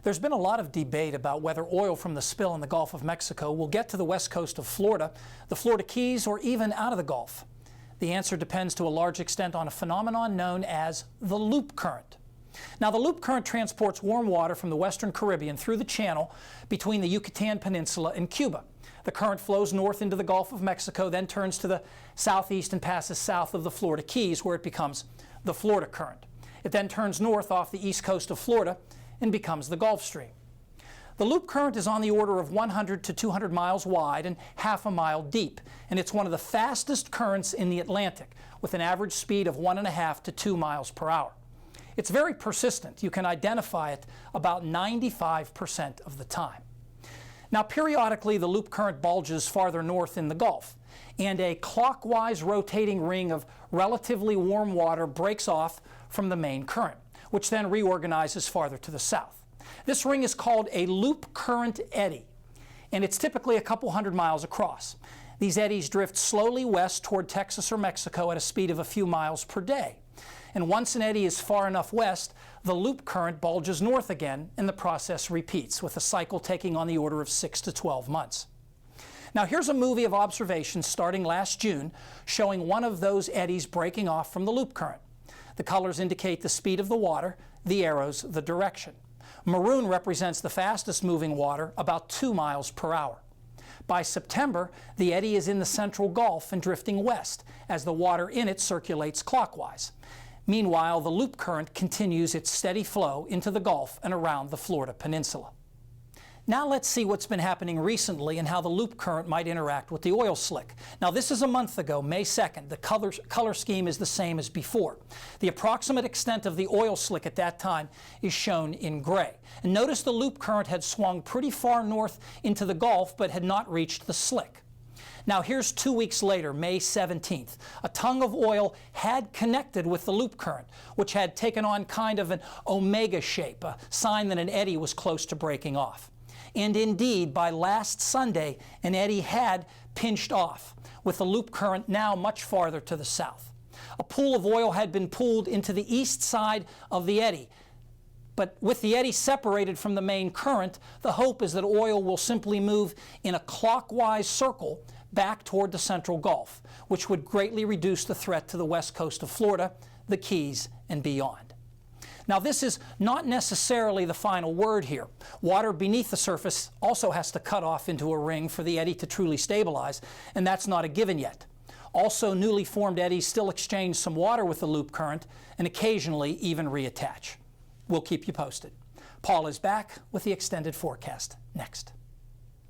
There's been a lot of debate about whether oil from the spill in the Gulf of Mexico will get to the west coast of Florida, the Florida Keys, or even out of the Gulf. The answer depends to a large extent on a phenomenon known as the loop current. Now, the loop current transports warm water from the western Caribbean through the channel between the Yucatan Peninsula and Cuba. The current flows north into the Gulf of Mexico, then turns to the southeast and passes south of the Florida Keys, where it becomes the Florida current. It then turns north off the east coast of Florida and becomes the Gulf Stream. The loop current is on the order of 100 to 200 miles wide and half a mile deep, and it's one of the fastest currents in the Atlantic, with an average speed of 1.5 to 2 miles per hour. It's very persistent. You can identify it about 95% of the time. Now, periodically, the loop current bulges farther north in the Gulf, and a clockwise rotating ring of relatively warm water breaks off from the main current, which then reorganizes farther to the south. This ring is called a loop current eddy, and it's typically a couple hundred miles across. These eddies drift slowly west toward Texas or Mexico at a speed of a few miles per day. And once an eddy is far enough west, the loop current bulges north again, and the process repeats, with a cycle taking on the order of 6 to 12 months. Now, here's a movie of observations starting last June, showing one of those eddies breaking off from the loop current. The colors indicate the speed of the water, the arrows the direction. Maroon represents the fastest moving water, about 2 miles per hour. By September, the eddy is in the central Gulf and drifting west, as the water in it circulates clockwise. Meanwhile, the loop current continues its steady flow into the Gulf and around the Florida Peninsula. Now let's see what's been happening recently and how the loop current might interact with the oil slick. Now, this is a month ago, May 2nd. The color scheme is the same as before. The approximate extent of the oil slick at that time is shown in gray. And notice the loop current had swung pretty far north into the Gulf but had not reached the slick. Now, here's 2 weeks later, May 17th. A tongue of oil had connected with the loop current, which had taken on kind of an omega shape, a sign that an eddy was close to breaking off. And indeed, by last Sunday, an eddy had pinched off, with the loop current now much farther to the south. A pool of oil had been pulled into the east side of the eddy, but with the eddy separated from the main current, the hope is that oil will simply move in a clockwise circle back toward the central Gulf, which would greatly reduce the threat to the west coast of Florida, the Keys, and beyond. Now, this is not necessarily the final word here. Water beneath the surface also has to cut off into a ring for the eddy to truly stabilize, and that's not a given yet. Also, newly formed eddies still exchange some water with the loop current and occasionally even reattach. We'll keep you posted. Paul is back with the extended forecast next.